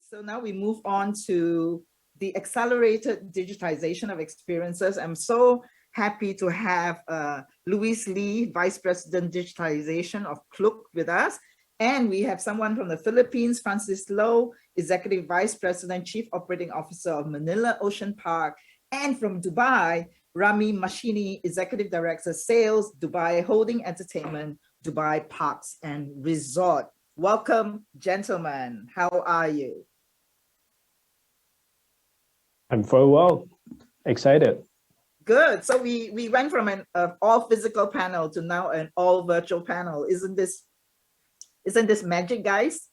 So now we move on to the accelerated digitization of experiences. I'm so happy to have Louise Lee, Vice President Digitalization of Klook with us. And we have someone from the Philippines, Francis Low, Executive Vice President, Chief Operating Officer of Manila Ocean Park. And from Dubai, Rami Mashini, Executive Director, Sales, Dubai Holding Entertainment, Dubai Parks and Resort. Welcome, gentlemen. How are you? I'm very well, excited. Good. So we went from an all physical panel to now an all virtual panel. Isn't this magic, guys?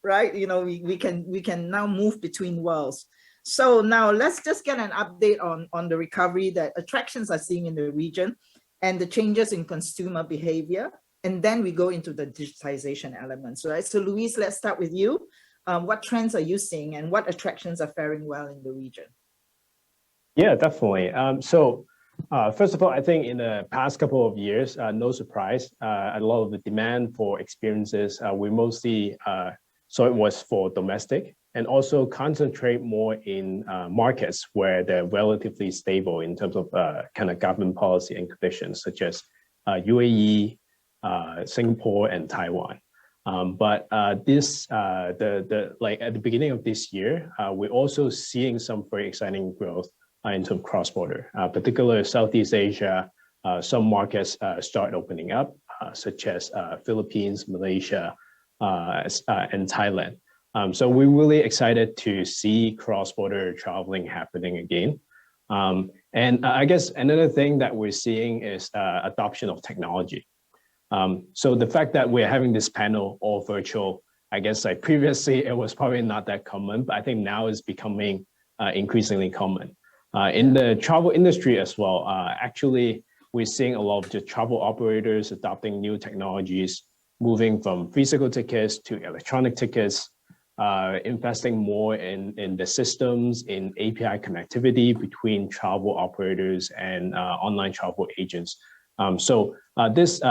Right? You know, we can now move between worlds. So now let's just get an update on the recovery that attractions are seeing in the region and the changes in consumer behavior. And then we go into the digitization elements, right? So Louise, let's start with you. What trends are you seeing and what attractions are faring well in the region? Yeah, definitely. First of all, I think in the past couple of years, no surprise, a lot of the demand for experiences, we mostly saw it was for domestic and also concentrate more in markets where they're relatively stable in terms of kind of government policy and conditions, such as UAE, Singapore, and Taiwan. Like at the beginning of this year, we're also seeing some very exciting growth in terms of cross-border, particularly Southeast Asia. Some markets start opening up, such as Philippines, Malaysia, and Thailand. So we're really excited to see cross-border traveling happening again. And I guess another thing that we're seeing is adoption of technology. So the fact that we're having this panel all virtual, I guess like previously it was probably not that common, but I think now it's becoming increasingly common. In the travel industry as well, actually, we're seeing a lot of the travel operators adopting new technologies, moving from physical tickets to electronic tickets, investing more in the systems, in API connectivity between travel operators and online travel agents. I guess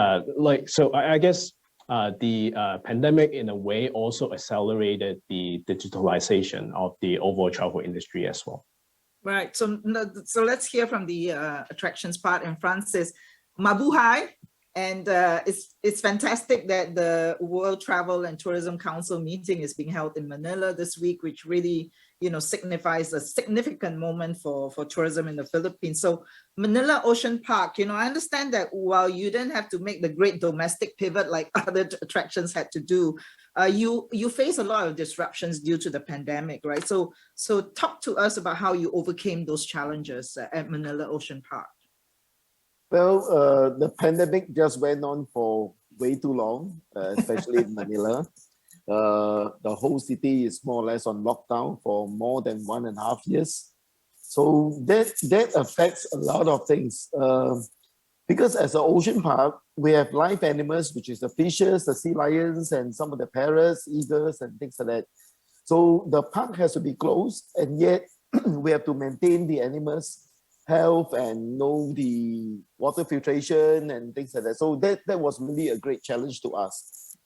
the pandemic in a way also accelerated the digitalization of the overall travel industry as well. Right. So let's hear from the attractions part. And Francis, mabuhay. And it's fantastic that the World Travel and Tourism Council meeting is being held in Manila this week, which really, you know, signifies a significant moment for tourism in the Philippines. So Manila Ocean Park, you know, I understand that while you didn't have to make the great domestic pivot like other attractions had to do, you face a lot of disruptions due to the pandemic, right? So talk to us about how you overcame those challenges at Manila Ocean Park. Well, the pandemic just went on for way too long, especially in Manila. The whole city is more or less on lockdown for more than 1.5 years. So that affects a lot of things. Because as an ocean park, we have live animals, which is the fishes, the sea lions, and some of the parrots, eagles, and things like that. So the park has to be closed, and yet we have to maintain the animals' health and know the water filtration and things like that. So that was really a great challenge to us.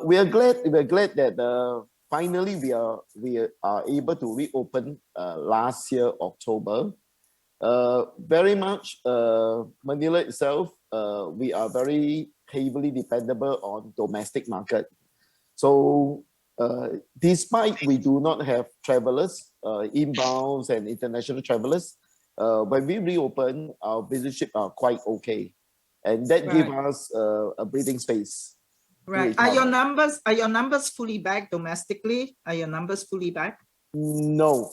We are glad that finally we are able to reopen last year October. Very much Manila itself, we are very heavily dependable on domestic market. So despite we do not have travelers, inbounds and international travelers, when we reopen, our visitorship are quite okay, and that gives us a breathing space. Right. Are your numbers fully back domestically? Are your numbers fully back? No.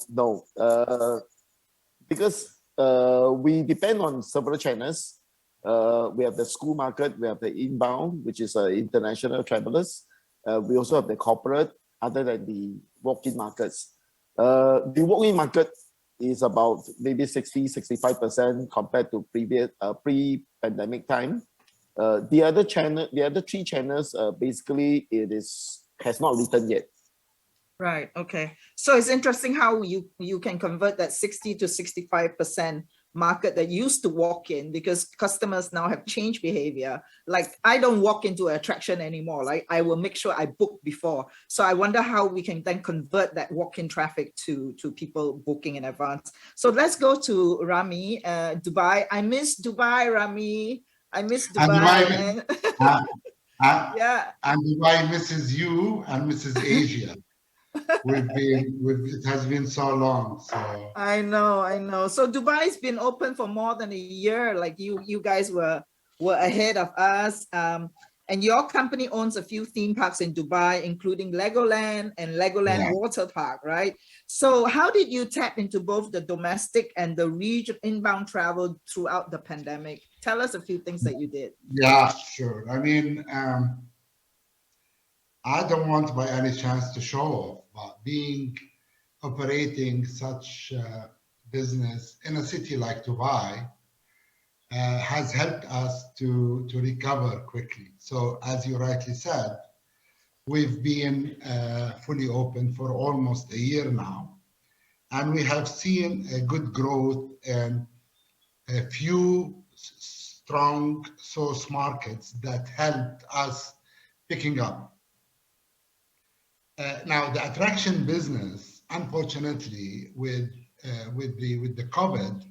Because we depend on several channels. We have the school market, we have the inbound, which is international travelers. We also have the corporate, other than the walk-in markets. The walk-in market is about maybe 60-65% compared to previous pre-pandemic time. The other three channels, basically has not returned yet. Right. Okay. So it's interesting how you can convert that 60 to 65% market that used to walk in, because customers now have changed behavior. Like I don't walk into an attraction anymore. Like I will make sure I book before. So I wonder how we can then convert that walk-in traffic to people booking in advance. So let's go to Rami, Dubai. I miss Dubai, Rami. I miss Dubai. Yeah. And Dubai misses you and Mrs. Asia. It has been so long. So I know. So Dubai's been open for more than a year. Like you guys were ahead of us. And your company owns a few theme parks in Dubai, including Legoland and Legoland Water Park, right? So how did you tap into both the domestic and the region inbound travel throughout the pandemic? Tell us a few things that you did. yeah, sure. I mean, I don't want by any chance to show off, but operating such business in a city like Dubai has helped us to recover quickly. So as you rightly said, we've been fully open for almost a year now, and we have seen a good growth in a few strong source markets that helped us picking up. Now the attraction business, unfortunately, with the COVID,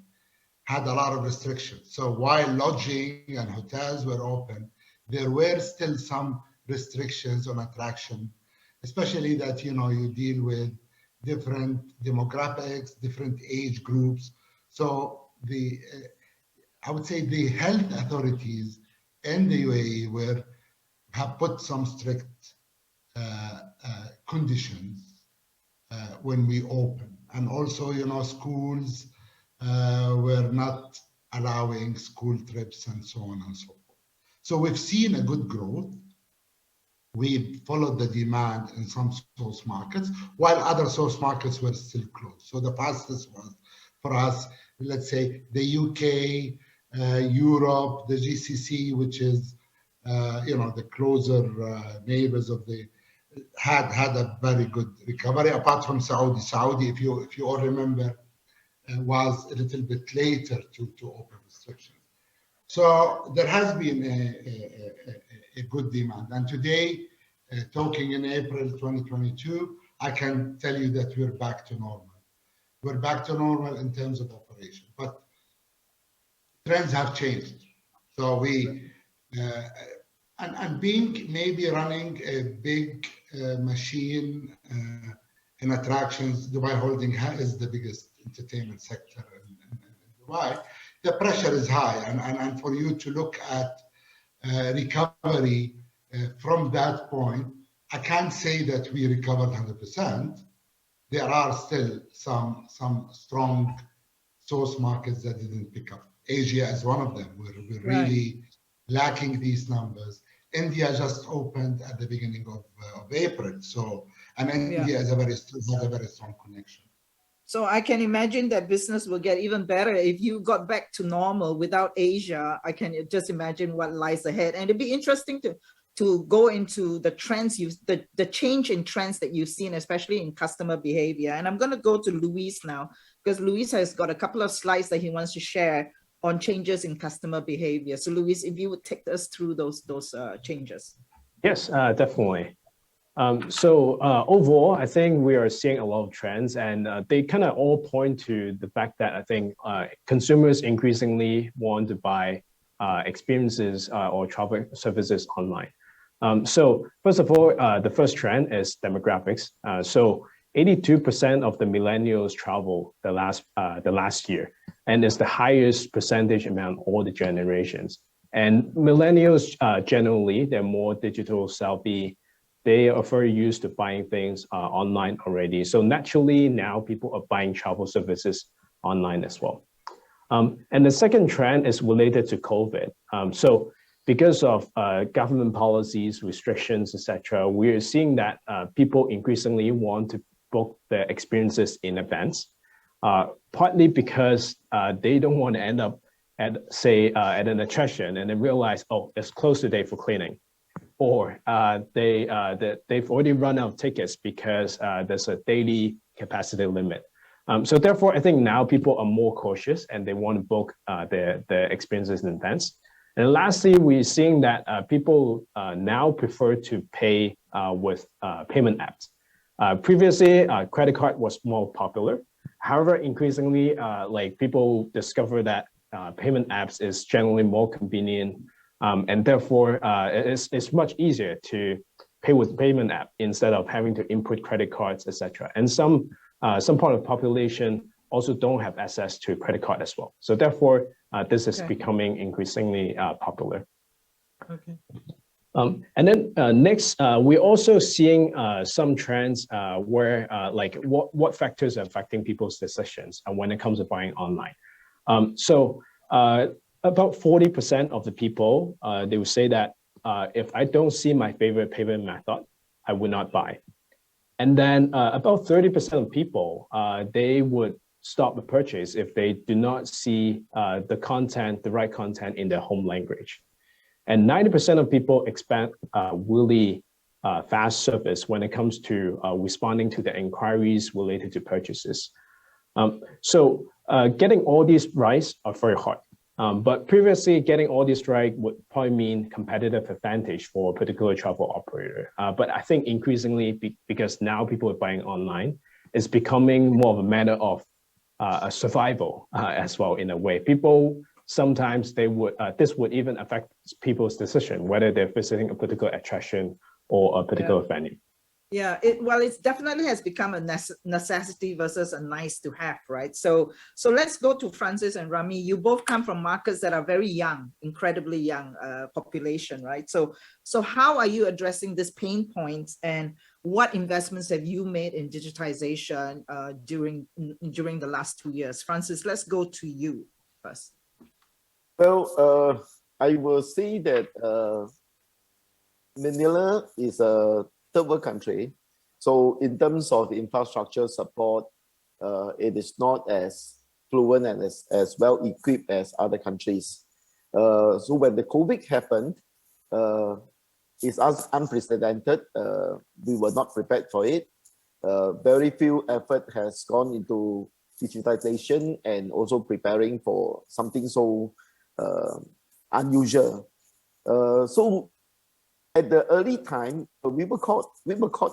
had a lot of restrictions. So while lodging and hotels were open, there were still some restrictions on attraction, especially that you deal with different demographics, different age groups. So I would say the health authorities in the UAE have put some strict conditions when we open, and also schools were not allowing school trips and so on and so forth. So we've seen a good growth. We followed the demand in some source markets, while other source markets were still closed. So the fastest was for us, let's say, the UK, Europe, the GCC, which is the closer neighbors of had a very good recovery. Apart from Saudi, if you all remember, was a little bit later to open restrictions. So there has been a good demand. And today, talking in April 2022, I can tell you that we're back to normal. We're back to normal in terms of operation, but trends have changed. So and being maybe running a big machine in attractions, Dubai Holding is the biggest entertainment sector in Dubai. The pressure is high, and for you to look at recovery from that point, I can't say that we recovered 100%. There are still some strong source markets that didn't pick up. Asia is one of them. We're really lacking these numbers. India just opened at the beginning of April, and India has a very strong connection. So I can imagine that business will get even better if you got back to normal without Asia. I can just imagine what lies ahead, and it'd be interesting to go into the trends the change in trends that you've seen, especially in customer behavior. And I'm going to go to Luis now, because Luis has got a couple of slides that he wants to share on changes in customer behavior. So Luis, if you would take us through those changes. Yes, definitely. So overall, I think we are seeing a lot of trends, and they kind of all point to the fact that I think consumers increasingly want to buy experiences or travel services online. So first of all, the first trend is demographics. So 82% of the millennials travel the last year, and it's the highest percentage among all the generations. And millennials generally, they're more digital savvy. They are very used to buying things online already. So naturally, now people are buying travel services online as well. And the second trend is related to COVID. So because of government policies, restrictions, etc., we're seeing that people increasingly want to book their experiences in advance, partly because they don't want to end up at, say, at an attraction and then realize, oh, it's closed today for cleaning. Or they've already run out of tickets because there's a daily capacity limit. So therefore, I think now people are more cautious and they want to book their experiences in advance. And lastly, we're seeing that people now prefer to pay with payment apps. Previously, credit card was more popular. However, increasingly, like people discover that payment apps is generally more convenient, and therefore it's much easier to pay with payment app instead of having to input credit cards, etc. And some part of the population also don't have access to credit card as well. So therefore, this is becoming increasingly popular. Okay. And then next, we're also seeing some trends where like what factors are affecting people's decisions when it comes to buying online. So about 40% of the people, they will say that if I don't see my favorite payment method, I would not buy. And then about 30% of people, they would stop the purchase if they do not see the right content in their home language. And 90% of people expect really fast service when it comes to responding to the inquiries related to purchases. So getting all these right are very hard. But previously, getting all this right would probably mean competitive advantage for a particular travel operator. But I think increasingly, because now people are buying online, it's becoming more of a matter of a survival as well in a way. People sometimes this would even affect people's decision whether they're visiting a particular attraction or a particular venue. Yeah, it definitely has become a necessity versus a nice to have, right? So let's go to Francis and Rami. You both come from markets that are very young, incredibly young population, right? So how are you addressing this pain points, and what investments have you made in digitization during the last 2 years? Francis, let's go to you first. Well, I will say that Manila is a third world country. So in terms of infrastructure support, it is not as fluent and as well equipped as other countries. So when the COVID happened, it's unprecedented. We were not prepared for it. Very few effort has gone into digitization and also preparing for something so unusual. So at the early time, we were caught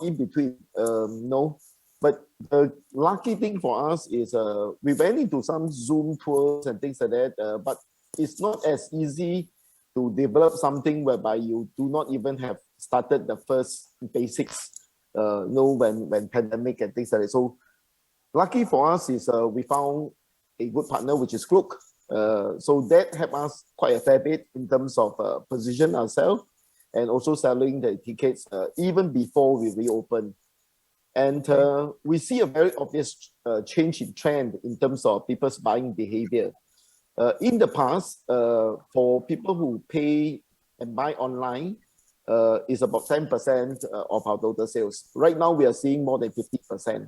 in between. But the lucky thing for us is we went into some Zoom tours and things like that. But it's not as easy to develop something whereby you do not even have started the first basics. When pandemic and things like that. So lucky for us is we found a good partner, which is Klook. So that helped us quite a fair bit in terms of position ourselves and also selling the tickets even before we reopen. And we see a very obvious change in trend in terms of people's buying behavior. In the past, for people who pay and buy online, is about 10% of our total sales. Right now, we are seeing more than 50%.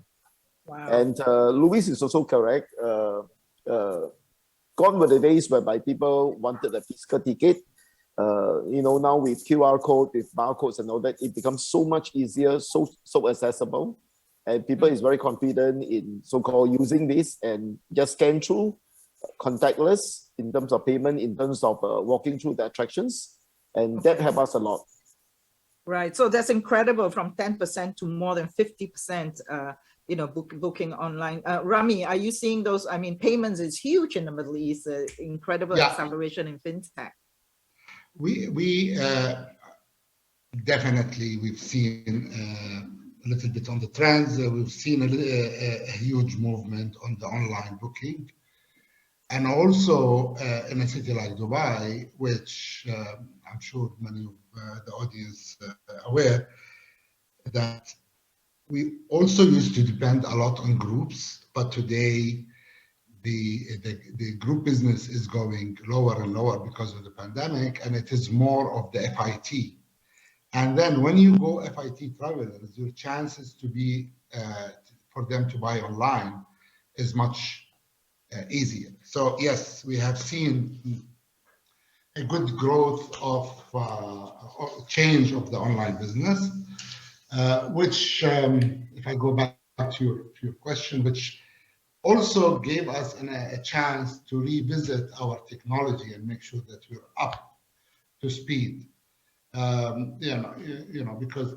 Wow. And Louis is also correct. Gone were the days whereby people wanted a physical ticket. Now with QR code, with barcodes and all that, it becomes so much easier, so accessible. And people is very confident in so-called using this and just scan through, contactless in terms of payment, in terms of walking through the attractions. And that helped us a lot. Right. So that's incredible, from 10% to more than 50%, booking online. Rami, are you seeing those? I mean, payments is huge in the Middle East, incredible acceleration in fintech. We definitely, we've seen a little bit on the trends. We've seen a huge movement on the online booking. And also in a city like Dubai, which I'm sure many of the audience are aware, that we also used to depend a lot on groups, but today the group business is going lower and lower because of the pandemic, and it is more of the FIT. And then when you go FIT travelers, your chances to be for them to buy online is much easier. So yes, we have seen a good growth of change of the online business, which if I go back to your question, which also gave us a chance to revisit our technology and make sure that we're up to speed. Because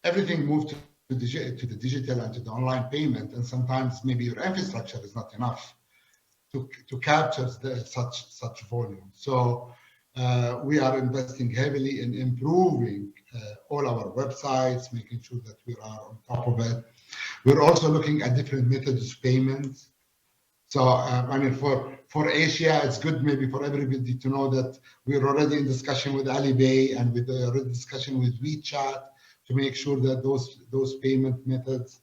everything moved to the digital and to the online payment, and sometimes maybe your infrastructure is not enough to capture such volume. So we are investing heavily in improving all our websites, making sure that we are on top of it. We're also looking at different methods of payments. So, I mean, for Asia, it's good maybe for everybody to know that we're already in discussion with Alipay and with already discussion with WeChat to make sure that those payment methods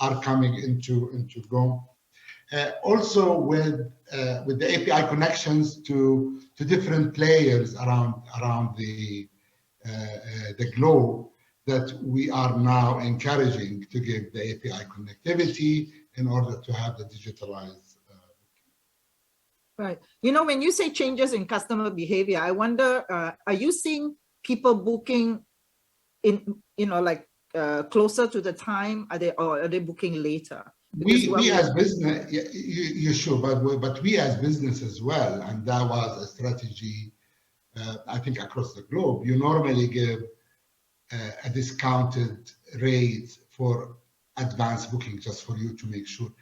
are coming into Go. Also with the API connections to different players around the globe, that we are now encouraging to give the API connectivity in order to have the digitalized. Right. You know, when you say changes in customer behavior, I wonder, are you seeing people booking in, like closer to the time? Are they booking later? We as business, you sure, but we as business as well, and that was a strategy, I think, across the globe. You normally give a discounted rate for advanced booking just for you to make sure.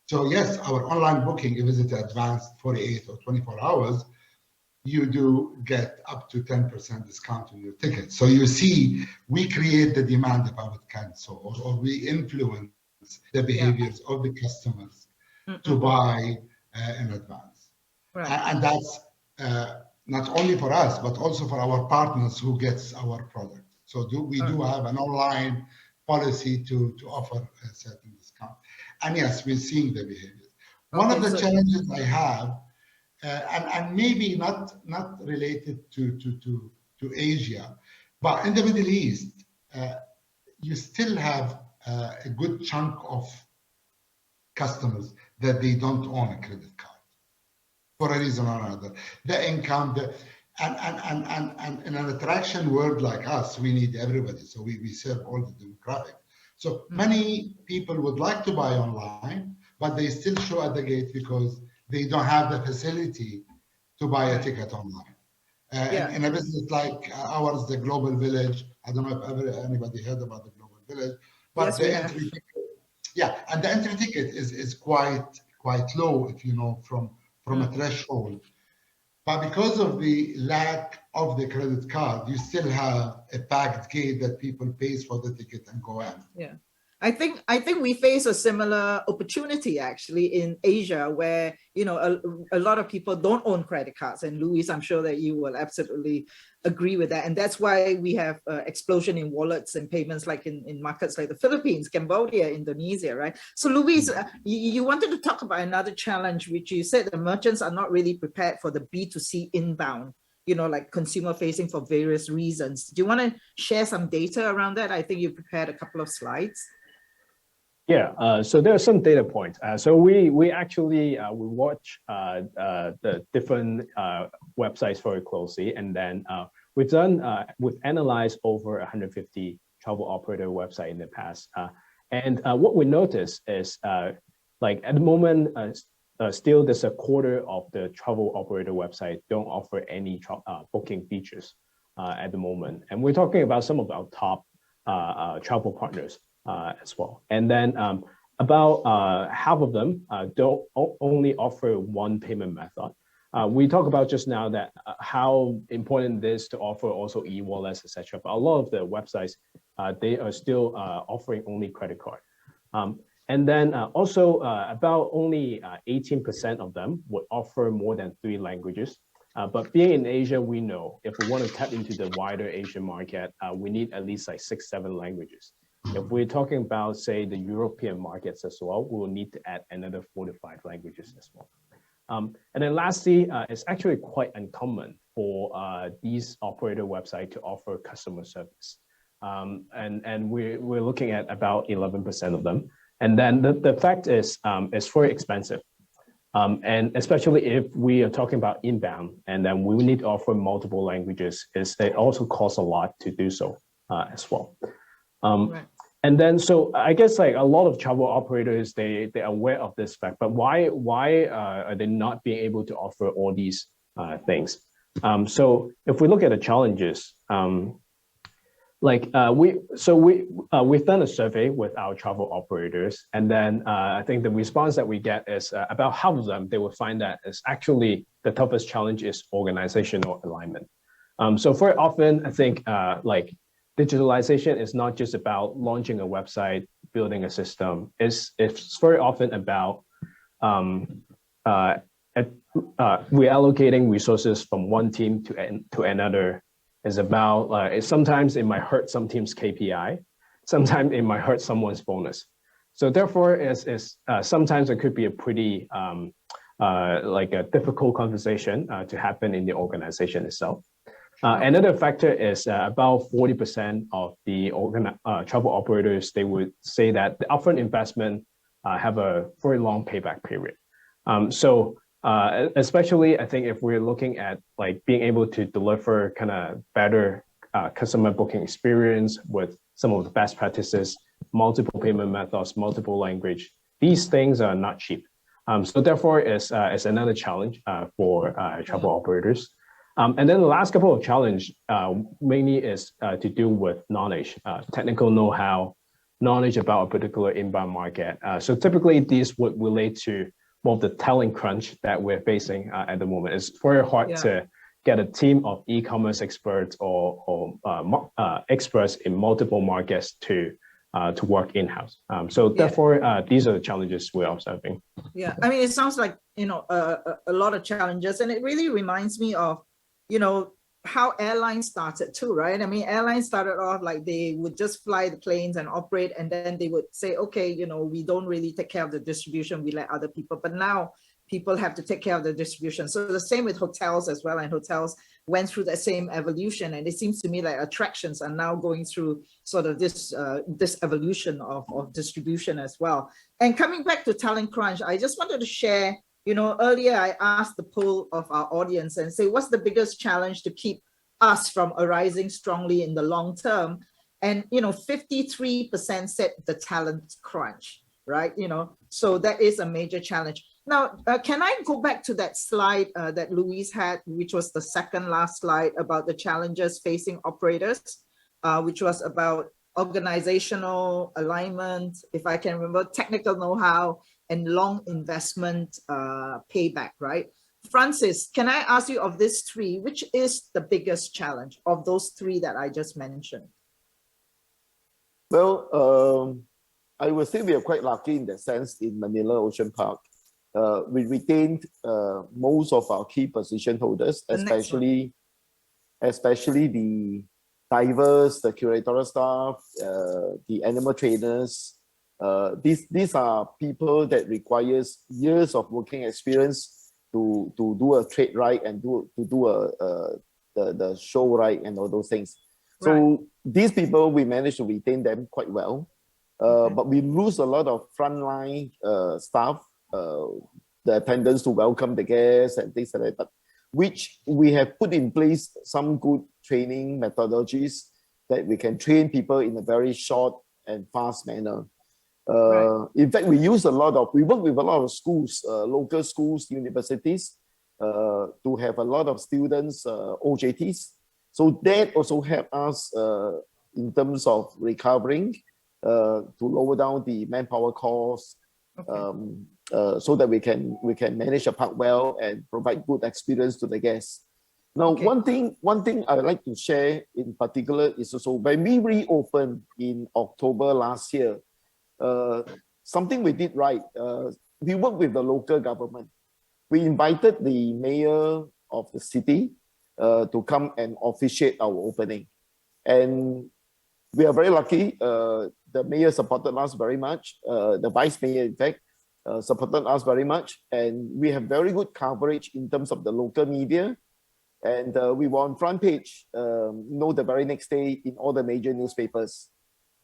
So yes, our online booking, if it's advanced 48 or 24 hours, you do get up to 10% discount on your ticket. So you see, we create the demand, if I would cancel, or we influence the behaviors of the customers to buy in advance. Right. And that's not only for us, but also for our partners who gets our product. So we do have an online policy to offer a certain discount. And yes, we're seeing the behaviors. One of the challenges I have, and maybe not related to Asia, but in the Middle East, you still have a good chunk of customers that they don't own a credit card for a reason or another. The income, and in an attraction world like us, we need everybody. So we serve all the demographic. So many people would like to buy online, but they still show at the gate because they don't have the facility to buy a ticket online. In a business like ours, the Global Village, I don't know if anybody heard about the Global Village, but yes, the entry ticket, and the entry ticket is quite low, if you know, from a threshold. But because of the lack of the credit card, you still have a packed gate that people pays for the ticket and go in. Yeah. I think we face a similar opportunity actually in Asia, where a lot of people don't own credit cards. And Luis, I'm sure that you will absolutely agree with that. And that's why we have explosion in wallets and payments, like in markets like the Philippines, Cambodia, Indonesia, right? So Luis, you wanted to talk about another challenge, which you said the merchants are not really prepared for the B2C inbound, like consumer facing for various reasons. Do you want to share some data around that? I think you prepared a couple of slides. Yeah, so there are some data points. So we actually we watch the different websites very closely, and then we've analyzed over 150 travel operator website in the past. And what we notice is like at the moment, still there's a quarter of the travel operator website don't offer any booking features at the moment. And we're talking about some of our top travel partners as well. And then about half of them don't only offer one payment method. We talked about just now that how important it is to offer also e-wallets, etc. But a lot of the websites, they are still offering only credit card. And then also about only 18% of them would offer more than 3 languages. But being in Asia, we know if we want to tap into the wider Asian market, we need at least like 6-7 languages. If we're talking about, say, the European markets as well, we'll need to add another 4 to 5 languages as well. And then lastly, it's actually quite uncommon for these operator websites to offer customer service. And we're looking at about 11% of them. And then the fact is, it's very expensive. And especially if we are talking about inbound, and then we need to offer multiple languages, it also costs a lot to do so as well. Right. And then, so I guess like a lot of travel operators, they're aware of this fact, but why are they not being able to offer all these things? So if we look at the challenges, we've done a survey with our travel operators, and then I think the response that we get is about half of them, they will find that it's actually the toughest challenge is organizational alignment. So very often, I think digitalization is not just about launching a website, building a system. It's very often about reallocating resources from one team to another. It's about sometimes it might hurt some team's KPI, sometimes it might hurt someone's bonus. So therefore, sometimes it could be a pretty a difficult conversation to happen in the organization itself. Another factor is about 40% of the travel operators, they would say that the upfront investment have a very long payback period. Especially, I think if we're looking at like being able to deliver kind of better customer booking experience with some of the best practices, multiple payment methods, multiple language, these things are not cheap. So therefore, it's another challenge for travel operators. And then the last couple of challenge mainly is to do with knowledge, technical know-how, knowledge about a particular inbound market. So typically these would relate to more of the talent crunch that we're facing at the moment. It's very hard to get a team of e-commerce experts or experts in multiple markets to work in-house. So therefore, these are the challenges we're observing. Yeah, I mean, it sounds like, a lot of challenges, and it really reminds me of, how airlines started too, right? I mean, airlines started off like they would just fly the planes and operate, and then they would say, okay, we don't really take care of the distribution, we let other people. But now people have to take care of the distribution. So the same with hotels as well, and hotels went through the same evolution. And it seems to me like attractions are now going through sort of this evolution of distribution as well. And coming back to talent crunch, I just wanted to share, earlier I asked the poll of our audience and say, what's the biggest challenge to keep us from arising strongly in the long term? And, 53% said the talent crunch, right? So that is a major challenge. Now, can I go back to that slide that Louise had, which was the second last slide about the challenges facing operators, which was about organizational alignment, if I can remember, technical know-how, and long investment payback, right? Francis, can I ask you, of these three, which is the biggest challenge of those three that I just mentioned? Well, I would say we are quite lucky in that sense in Manila Ocean Park. We retained most of our key position holders, especially the divers, the curatorial staff, the animal trainers. These are people that requires years of working experience to do a trade right and to do the show right and all those things. So right. These people, we managed to retain them quite well, but we lose a lot of frontline staff, the attendants to welcome the guests and things like that, which we have put in place some good training methodologies that we can train people in a very short and fast manner. Right. In fact, we work with a lot of schools, local schools, universities, to have a lot of students, OJTs. So that also helped us in terms of recovering, to lower down the manpower costs, so that we can manage the park well and provide good experience to the guests. Now, one thing I'd like to share in particular is also when we reopened in October last year, something we did right. We worked with the local government. We invited the mayor of the city to come and officiate our opening. And we are very lucky. The mayor supported us very much. The vice mayor, in fact, supported us very much. And we have very good coverage in terms of the local media. And we were on front page, the very next day in all the major newspapers.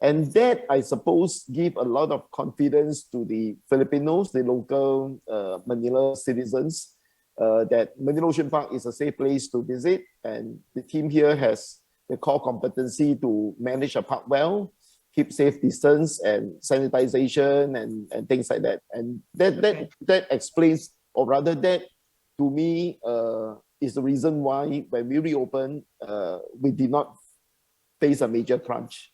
And that, I suppose, give a lot of confidence to the Filipinos, the local Manila citizens, that Manila Ocean Park is a safe place to visit. And the team here has the core competency to manage a park well keep safe distance and sanitization and things like that. And that explains, or rather that to me is the reason why when we reopened, we did not face a major crunch.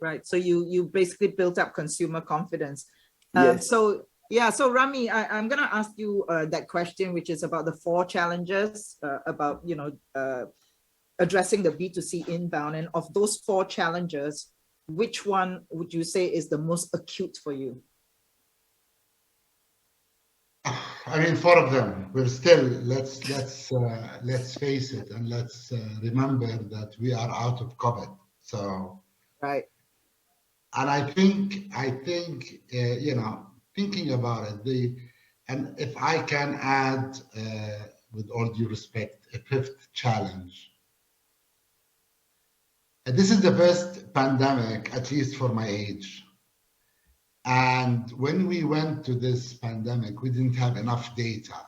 Right. So you basically built up consumer confidence. Yes. So yeah. So Rami, I'm gonna ask you that question, which is about the 4 challenges about addressing the B2C inbound, and of those 4 challenges, which one would you say is the most acute for you? I mean, 4 of them. We're still, let's face it, and let's remember that we are out of COVID. So, right. And I think thinking about it, and if I can add, with all due respect, a 5th challenge. This is the first pandemic, at least for my age. And when we went to this pandemic, we didn't have enough data.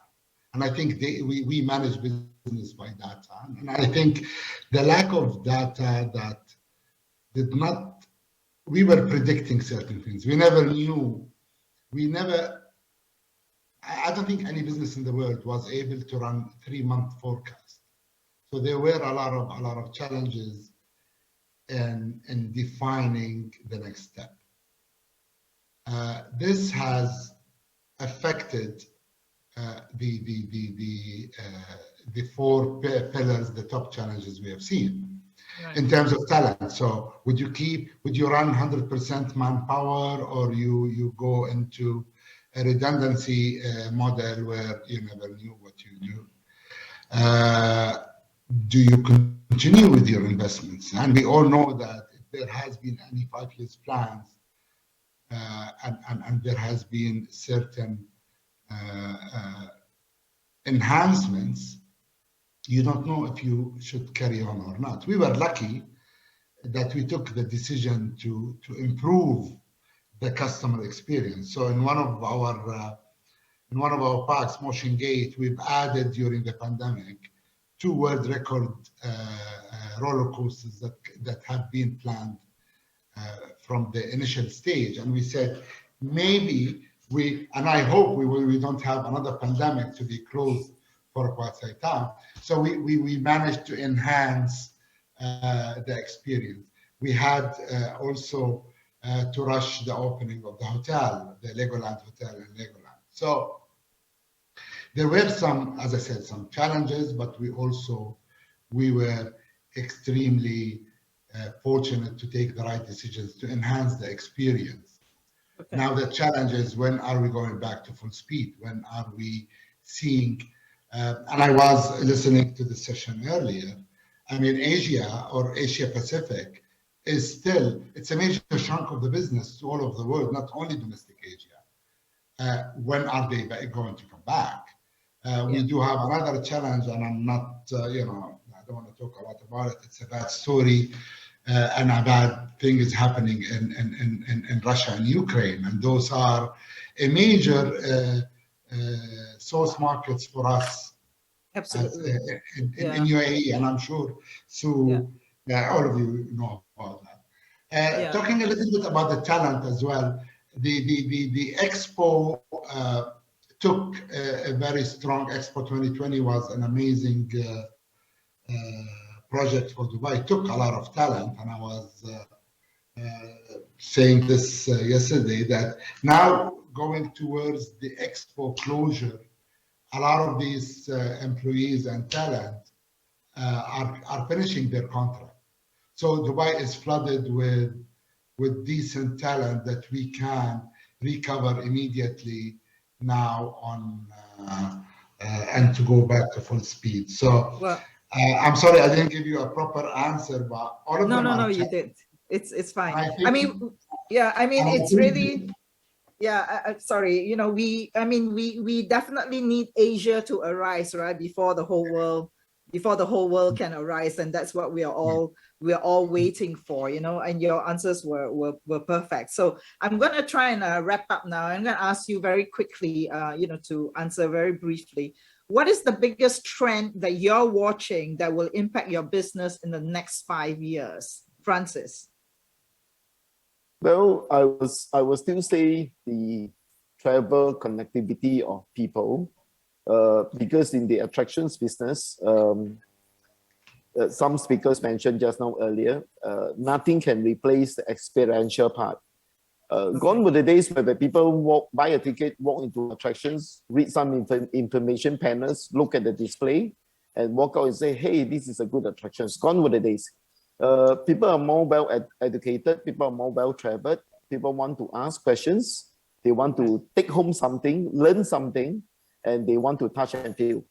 And I think we manage business by data. And I think the lack of data that we were predicting certain things. We never knew. I don't think any business in the world was able to run 3-month forecast. So there were a lot of challenges in defining the next step. This has affected the 4 pillars, the top challenges we have seen. Right. In terms of talent. So would you run 100% manpower, or you go into a redundancy model where you never knew what you do? Do you continue with your investments? And we all know that if there has been any 5 years plans, and there has been certain enhancements, you don't know if you should carry on or not. We were lucky that we took the decision to improve the customer experience. So in one of our parks, Motion Gate, we've added during the pandemic 2 world record roller coasters that have been planned from the initial stage. And we said, maybe and I hope we don't have another pandemic to be closed for quite some time. So we managed to enhance the experience. We had also to rush the opening of the hotel, the Legoland Hotel in Legoland. So there were some, as I said, some challenges, but we were extremely fortunate to take the right decisions to enhance the experience. Okay. Now the challenge is, when are we going back to full speed? When are we seeing, and I was listening to the session earlier, I mean, Asia or Asia Pacific is still, it's a major chunk of the business to all of the world, not only domestic Asia. When are they going to come back? We do have another challenge, and I'm not, I don't want to talk a lot about it. It's a bad story, and a bad thing is happening in Russia and Ukraine. And those are a major source markets for us. Absolutely. In UAE, and I'm sure all of you know about that. Talking a little bit about the talent as well, the Expo took a very strong. Expo 2020 was an amazing project for Dubai. It took a lot of talent, and I was saying this yesterday, that now going towards the Expo closure, a lot of these employees and talent are finishing their contract. So Dubai is flooded with decent talent that we can recover immediately now on and to go back to full speed. So I'm sorry I didn't give you a proper answer, but all of them. No, you did. It's fine. I mean, it's really. Yeah, sorry. We definitely need Asia to arise, right, before the whole world can arise, and that's what we are all waiting for, And your answers were perfect. So I'm going to try and wrap up now. I'm going to ask you very quickly, to answer very briefly. What is the biggest trend that you're watching that will impact your business in the next 5 years, Francis? Well, I will still say the travel connectivity of people, because in the attractions business, some speakers mentioned just now earlier, nothing can replace the experiential part. Gone were the days where the people buy a ticket, walk into attractions, read some information panels, look at the display, and walk out and say, hey, this is a good attraction. Gone were the days. People are more well educated, people are more well traveled, people want to ask questions, they want to take home something, learn something, and they want to touch and feel.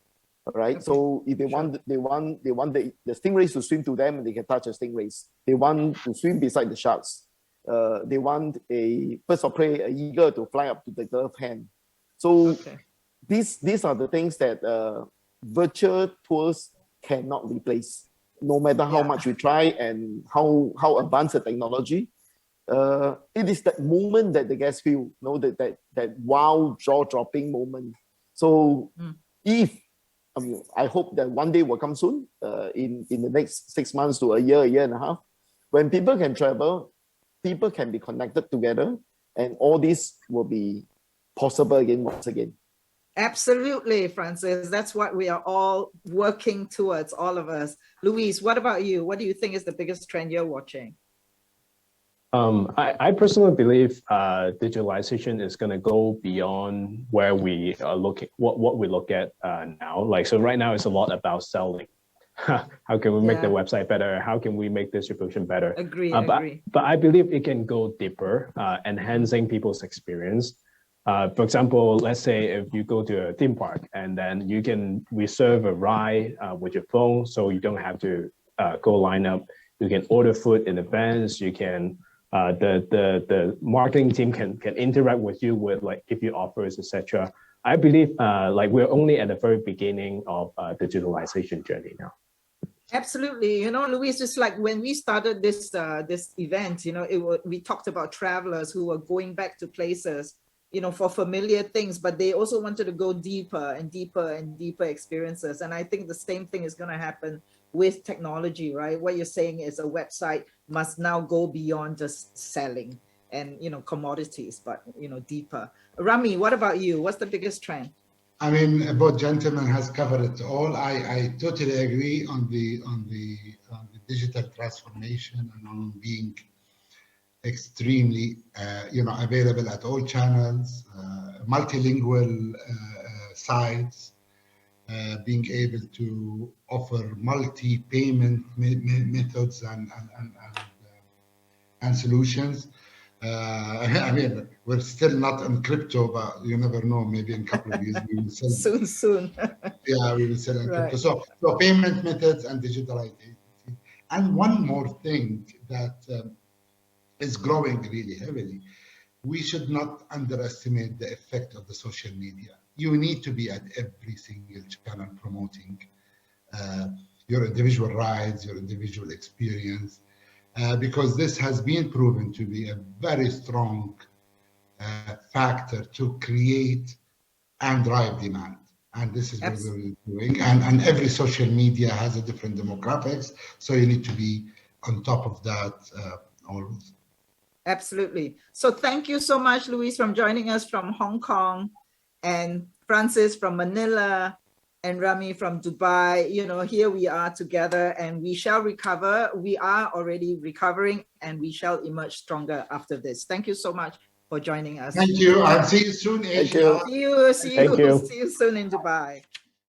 All right. Okay. So if they want the stingrays to swim to them, they can touch the stingrays. They want to swim beside the sharks. They want a bird of prey, an eagle to fly up to the gloved hand. So these are the things that virtual tours cannot replace, no matter how much we try and how advanced the technology. It is that moment that the guests feel, you know, that wow, jaw-dropping moment. So I hope that one day will come soon, in the next 6 months to a year and a half, when people can travel, people can be connected together, and all this will be possible again, once again. Absolutely, Francis. That's what we are all working towards, all of us. Luis, what about you? What do you think is the biggest trend you're watching? I personally believe digitalization is going to go beyond where we are looking, what we look at now. Like, so right now it's a lot about selling. How can we make the website better? How can we make distribution better? Agree. But I believe it can go deeper, enhancing people's experience. For example, let's say if you go to a theme park and then you can reserve a ride with your phone, so you don't have to go line up. You can order food in advance. You can the marketing team can interact with you with, like, give you offers, etc. I believe like we're only at the very beginning of digitalization journey now. Absolutely. You know, Luis, just like when we started this this event, you know, we talked about travelers who were going back to places, you know, for familiar things, but they also wanted to go deeper and deeper and deeper experiences. And I think the same thing is going to happen with technology, right? What you're saying is a website must now go beyond just selling and, you know, commodities, but, you know, deeper. Rami, what about you? What's the biggest trend? I mean, both gentlemen has covered it all. I totally agree on the digital transformation and on being extremely available at all channels, multilingual sites, being able to offer multi-payment methods and solutions. I mean, we're still not in crypto, but you never know. Maybe in a couple of years we will sell. soon. Yeah, we will sell in crypto. So payment methods and digital identity. And one more thing that is growing really heavily. We should not underestimate the effect of the social media. You need to be at every single channel promoting your individual rides, your individual experience, because this has been proven to be a very strong factor to create and drive demand. And this is what we're doing. And every social media has a different demographics, so you need to be on top of that always. Absolutely. So thank you so much, Luis, from joining us from Hong Kong, and Francis from Manila, and Rami from Dubai. You know, here we are together, and we shall recover. We are already recovering, and we shall emerge stronger after this. Thank you so much for joining us. Thank you. I'll see you soon, Asia. See you soon in Dubai.